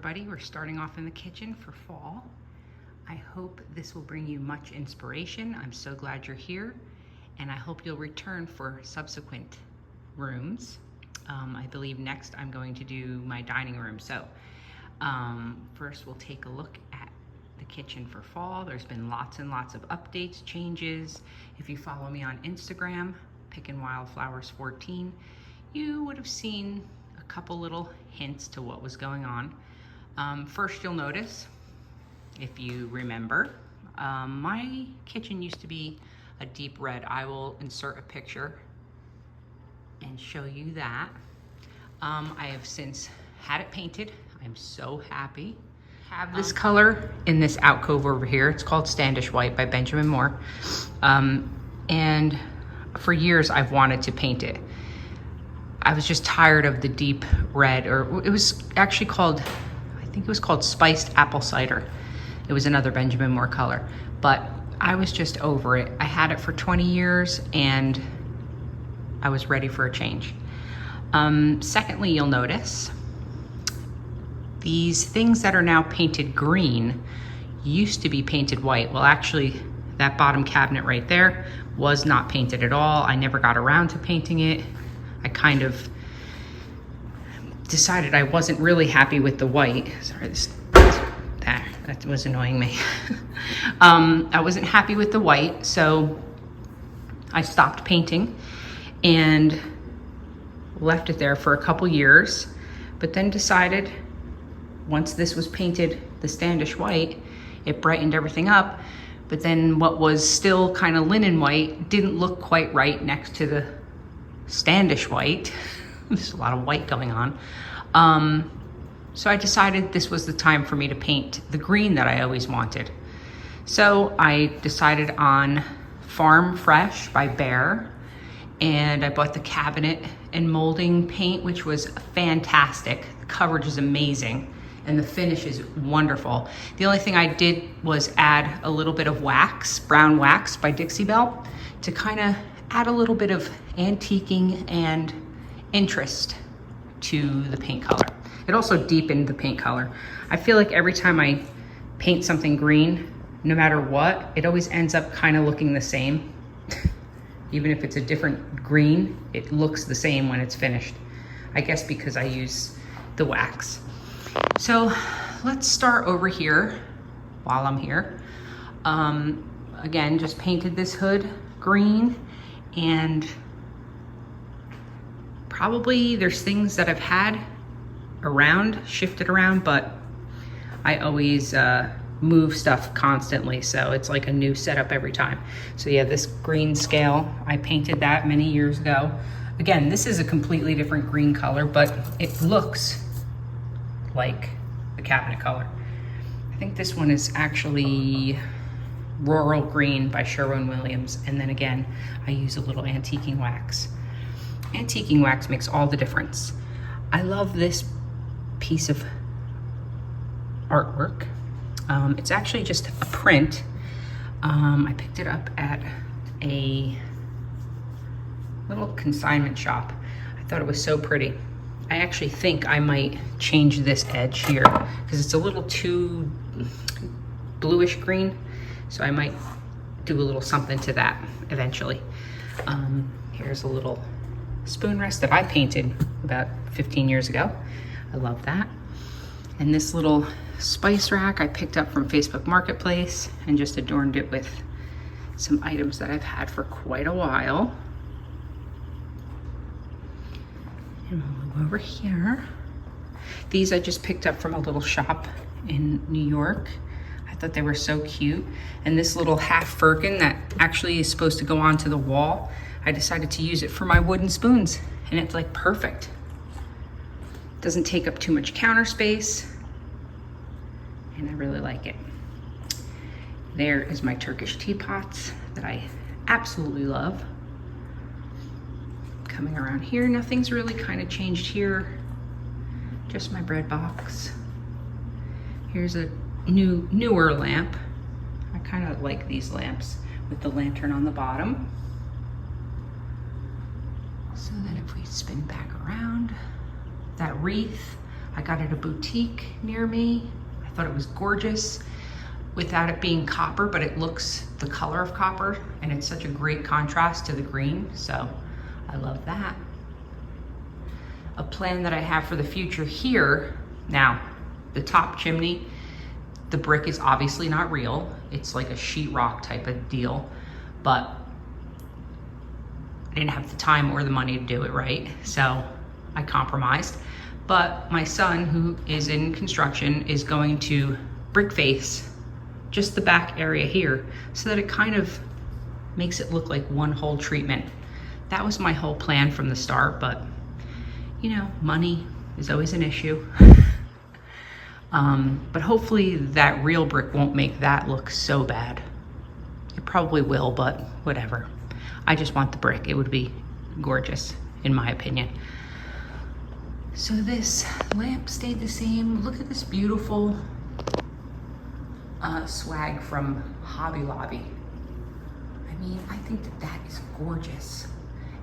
everybody. We're starting off in the kitchen for fall. I hope this will bring you much inspiration. I'm so glad you're here, and I hope you'll return for subsequent rooms. I believe next I'm going to do my dining room. So first we'll take a look at the kitchen for fall. There's been lots and lots of updates, changes. If you follow me on Instagram, PickinWildFlowers14, you would have seen a couple little hints to what was going on. First, you'll notice, if you remember, my kitchen used to be a deep red. I will insert a picture and show you that. I have since had it painted. I'm so happy. Have this color in this alcove over here. It's called Standish White by Benjamin Moore. And for years I've wanted to paint it. I was just tired of the deep red, or it was actually called, I think it was called Spiced Apple Cider. It was another Benjamin Moore color, but I was just over it. I had it for 20 years and I was ready for a change. Secondly, you'll notice these things that are now painted green used to be painted white. Well, actually, that bottom cabinet right there was not painted at all. I never got around to painting it. I kind of decided I wasn't really happy with the white. Sorry, that was annoying me. I wasn't happy with the white, so I stopped painting and left it there for a couple years, but then decided once this was painted the Standish White, it brightened everything up, but then what was still kind of linen white didn't look quite right next to the Standish White. There's a lot of white going on. So I decided this was the time for me to paint the green that I always wanted. So I decided on Farm Fresh by Behr, and I bought the cabinet and molding paint, which was fantastic. The coverage is amazing and the finish is wonderful. The only thing I did was add a little bit of wax, brown wax by Dixie Belle, to kind of add a little bit of antiquing and interest to the paint color. It also deepened the paint color. I feel like every time I paint something green, no matter what, it always ends up kind of looking the same. Even if it's a different green, it looks the same when it's finished. I guess because I use the wax. So let's start over here while I'm here. Again, just painted this hood green, and probably there's things that I've had around, shifted around, but I always move stuff constantly, so it's like a new setup every time. So yeah, this green scale, I painted that many years ago. Again, this is a completely different green color, but it looks like the cabinet color. I think this one is actually Rural Green by Sherwin-Williams, and then again, I use a little antiquing wax. Antiquing wax makes all the difference. I love this piece of artwork. It's actually just a print. I picked it up at a little consignment shop. I thought it was so pretty. I actually think I might change this edge here because it's a little too bluish green. So I might do a little something to that eventually. Here's a little spoon rest that I painted about 15 years ago. I love that. And this little spice rack I picked up from Facebook Marketplace and just adorned it with some items that I've had for quite a while. And we'll move over here. These I just picked up from a little shop in New York. I thought they were so cute. And this little half firkin that actually is supposed to go onto the wall, I decided to use it for my wooden spoons, and it's like perfect. Doesn't take up too much counter space, and I really like it. There is my Turkish teapots that I absolutely love. Coming around here, nothing's really kind of changed here. Just my bread box. Here's a newer lamp. I kind of like these lamps with the lantern on the bottom. So then if we spin back around, that wreath I got it at a boutique near me. I thought it was gorgeous without it being copper, but it looks the color of copper and it's such a great contrast to the green. So I love that. A plan that I have for the future here, now the top chimney, the brick is obviously not real. It's like a sheetrock type of deal, but I didn't have the time or the money to do it right, so I compromised. But my son, who is in construction, is going to brick face just the back area here so that it kind of makes it look like one whole treatment. That was my whole plan from the start, but you know, money is always an issue. But hopefully that real brick won't make that look so bad. It probably will, but whatever. I just want the brick. It would be gorgeous, in my opinion. So this lamp stayed the same. Look at this beautiful swag from Hobby Lobby. I mean, I think that that is gorgeous.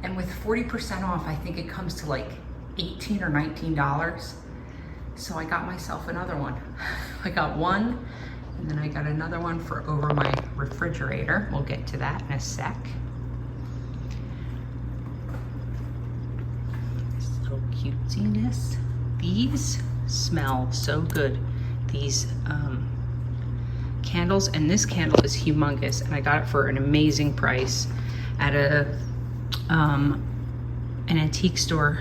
And with 40% off, I think it comes to like $18 or $19. So I got myself another one. I got one, and then I got another one for over my refrigerator. We'll get to that in a sec. This little cutesiness. These smell so good. These candles, and this candle is humongous, and I got it for an amazing price at an antique store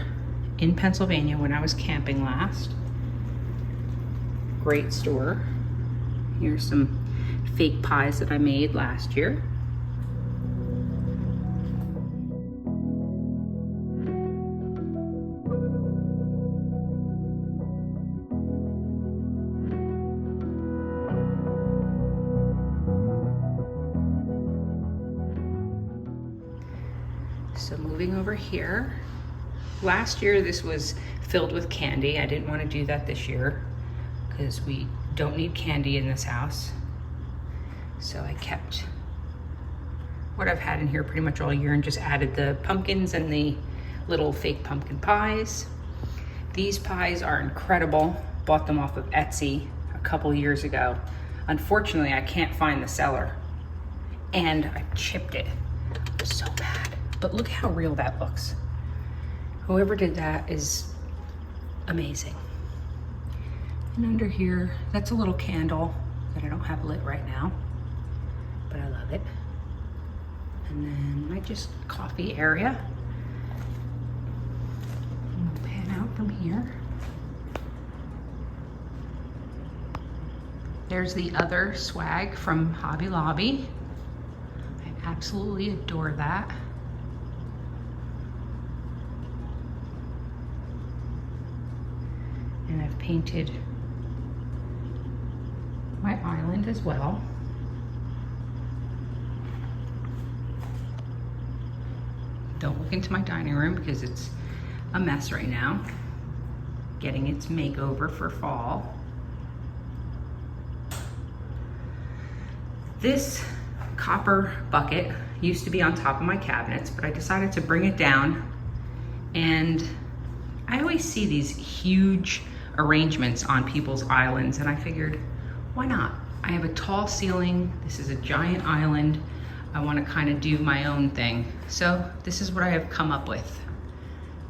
in Pennsylvania when I was camping last. Great store. Here's some fake pies that I made last year. So moving over here, last year this was filled with candy. I didn't want to do that this year because we don't need candy in this house. So I kept what I've had in here pretty much all year and just added the pumpkins and the little fake pumpkin pies. These pies are incredible. Bought them off of Etsy a couple years ago. Unfortunately, I can't find the seller and I chipped it. I'm so mad. But look how real that looks. Whoever did that is amazing. And under here, that's a little candle that I don't have lit right now, but I love it. And then my just coffee area. We'll pan out from here. There's the other swag from Hobby Lobby. I absolutely adore that. And I've painted my island as well. Don't look into my dining room because it's a mess right now. Getting its makeover for fall. This copper bucket used to be on top of my cabinets, but I decided to bring it down. And I always see these huge arrangements on people's islands, and I figured, why not? I have a tall ceiling. This is a giant island. I want to kind of do my own thing. So this is what I have come up with.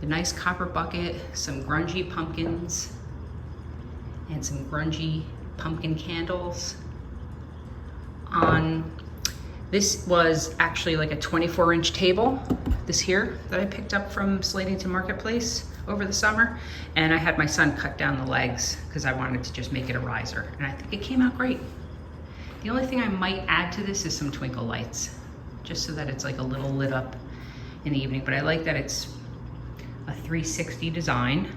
The nice copper bucket, some grungy pumpkins, and some grungy pumpkin candles. This was actually like a 24-inch table, this here, that I picked up from Slatington Marketplace over the summer. And I had my son cut down the legs because I wanted to just make it a riser. And I think it came out great. The only thing I might add to this is some twinkle lights, just so that it's like a little lit up in the evening. But I like that it's a 360 design.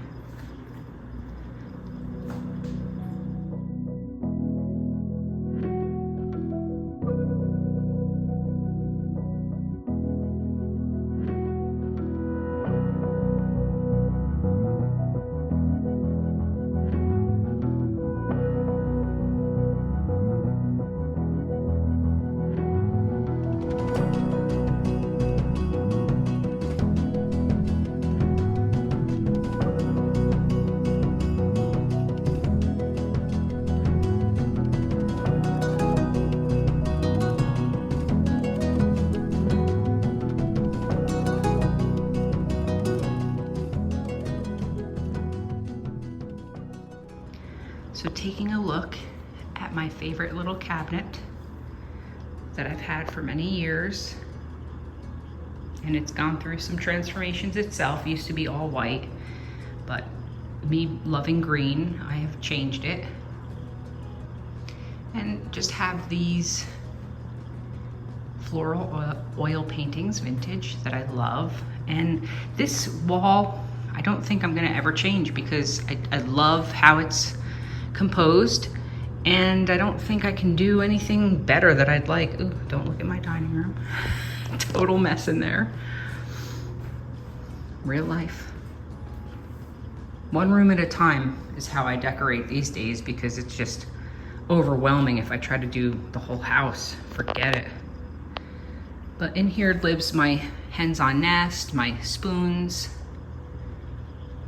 So taking a look at my favorite little cabinet that I've had for many years, and it's gone through some transformations itself. It used to be all white, but me loving green, I have changed it. And just have these floral oil paintings, vintage, that I love. And this wall, I don't think I'm gonna ever change because I love how it's composed, and I don't think I can do anything better that I'd like. Ooh, don't look at my dining room. Total mess in there. Real life. One room at a time is how I decorate these days because it's just overwhelming if I try to do the whole house. Forget it. But in here lives my hens-on nest, my spoons,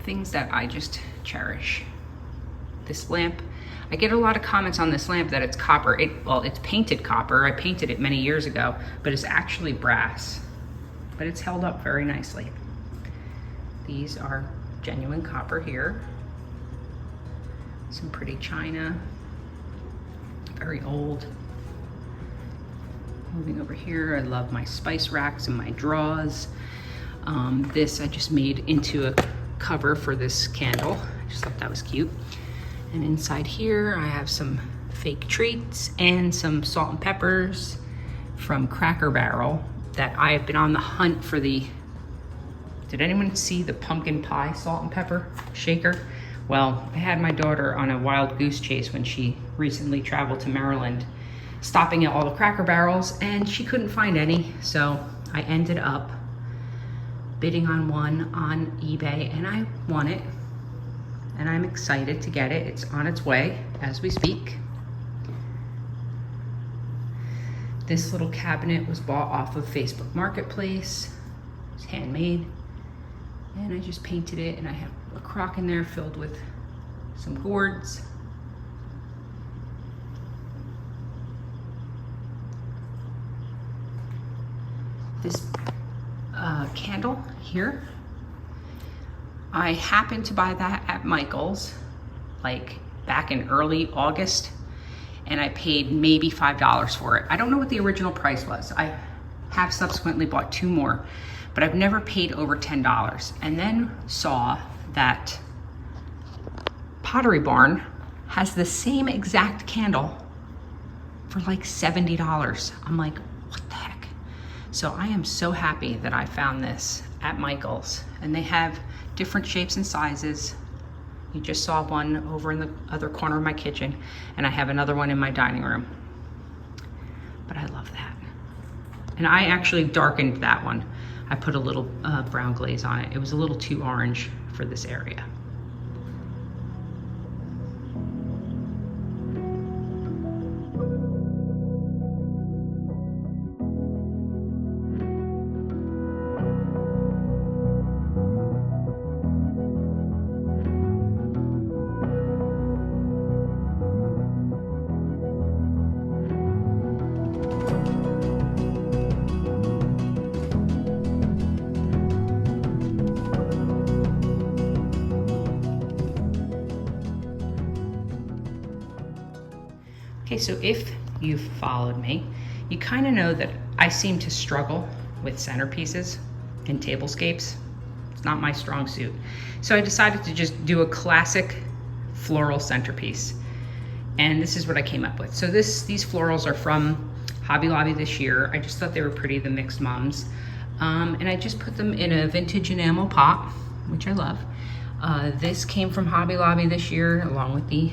things that I just cherish. This lamp, I get a lot of comments on this lamp that it's copper. Well, it's painted copper. I painted it many years ago, but it's actually brass. But it's held up very nicely. These are genuine copper here. Some pretty china, very old. Moving over here, I love my spice racks and my drawers. This I just made into a cover for this candle. I just thought that was cute. And inside here, I have some fake treats and some salt and peppers from Cracker Barrel that I have been on the hunt for the, did anyone see the pumpkin pie salt and pepper shaker? Well, I had my daughter on a wild goose chase when she recently traveled to Maryland, stopping at all the Cracker Barrels, and she couldn't find any. So I ended up bidding on one on eBay, and I won it. And I'm excited to get it. It's on its way as we speak. This little cabinet was bought off of Facebook Marketplace. It's handmade. And I just painted it, and I have a crock in there filled with some gourds. This candle here, I happened to buy that at Michael's, like back in early August, and I paid maybe $5 for it. I don't know what the original price was. I have subsequently bought 2 more, but I've never paid over $10. And then saw that Pottery Barn has the same exact candle for like $70. I'm like, what the heck? So I am so happy that I found this at Michael's, and they have different shapes and sizes. You just saw one over in the other corner of my kitchen, and I have another one in my dining room. But I love that. And I actually darkened that one. I put a little brown glaze on it. It was a little too orange for this area. Okay, so if you've followed me, you kind of know that I seem to struggle with centerpieces and tablescapes. It's not my strong suit. So I decided to just do a classic floral centerpiece. And this is what I came up with. So these florals are from Hobby Lobby this year. I just thought they were pretty, the Mixed Mums. And I just put them in a vintage enamel pot, which I love. This came from Hobby Lobby this year, along with the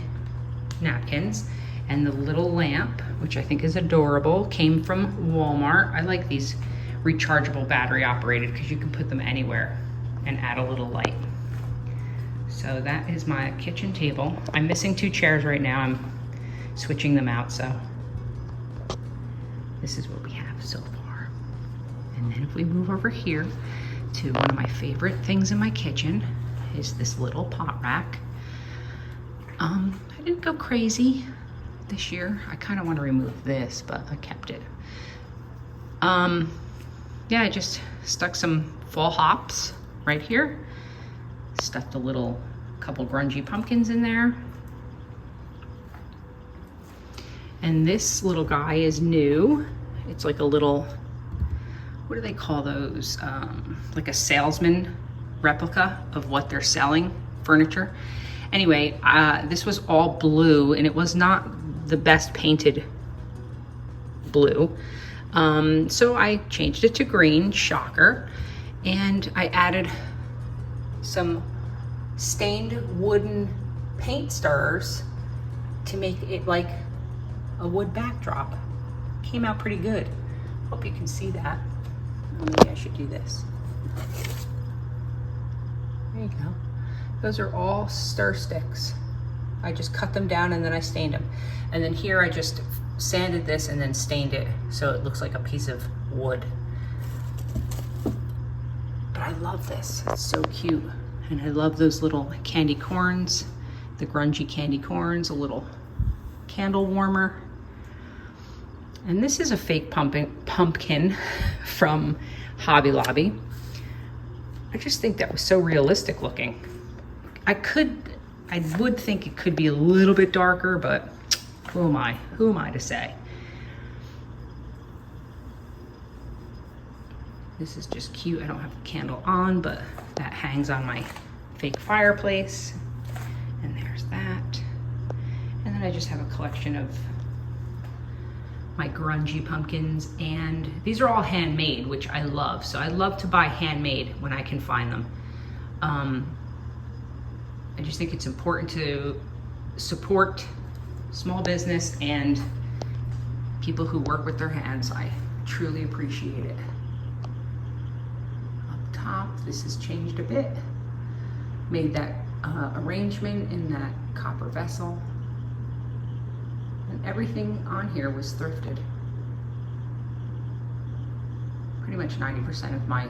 napkins. And the little lamp, which I think is adorable, came from Walmart. I like these rechargeable battery operated because you can put them anywhere and add a little light. So that is my kitchen table. I'm missing 2 chairs right now. I'm switching them out, so this is what we have so far. And then if we move over here to one of my favorite things in my kitchen is this little pot rack. I didn't go crazy this year. I kind of want to remove this, but I kept it. Yeah, I just stuck some fall hops right here. Stuffed a couple grungy pumpkins in there. And this little guy is new. It's like a little, what do they call those? Like a salesman replica of what they're selling, furniture. Anyway, this was all blue, and it was not the best painted blue. So I changed it to green, shocker. And I added some stained wooden paint stirrers to make it like a wood backdrop. Came out pretty good. Hope you can see that. Maybe I should do this. There you go. Those are all stir sticks. I just cut them down and then I stained them. And then here I just sanded this and then stained it so it looks like a piece of wood. But I love this, it's so cute. And I love those little candy corns, the grungy candy corns, a little candle warmer. And this is a fake pumpkin from Hobby Lobby. I just think that was so realistic looking. I would think it could be a little bit darker, but who am I? Who am I to say? This is just cute. I don't have a candle on, but that hangs on my fake fireplace. And there's that. And then I just have a collection of my grungy pumpkins, and these are all handmade, which I love. So I love to buy handmade when I can find them. I just think it's important to support small business and people who work with their hands. I truly appreciate it. Up top, this has changed a bit. Made that arrangement in that copper vessel. And everything on here was thrifted. Pretty much 90% of my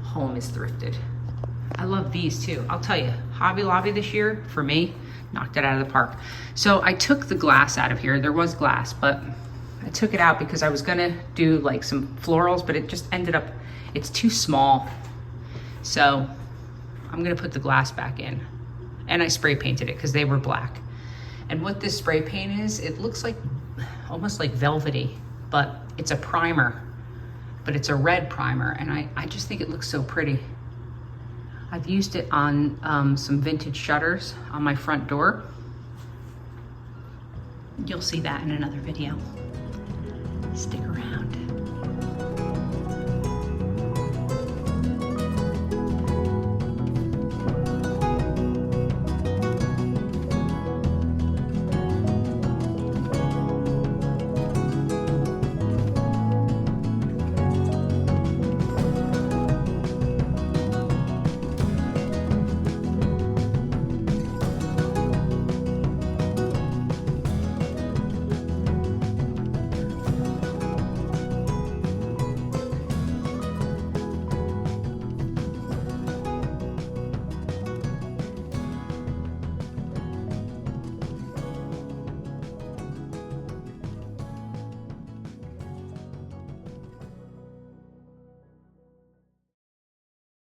home is thrifted. I love these too. I'll tell you, Hobby Lobby this year, for me, knocked it out of the park. So I took the glass out of here. There was glass, but I took it out because I was gonna do like some florals, but it just ended up, it's too small. So I'm gonna put the glass back in. And I spray painted it because they were black. And what this spray paint is, it looks like almost like velvety, but it's a primer, but it's a red primer. And I just think it looks so pretty. I've used it on some vintage shutters on my front door. You'll see that in another video. Stick around.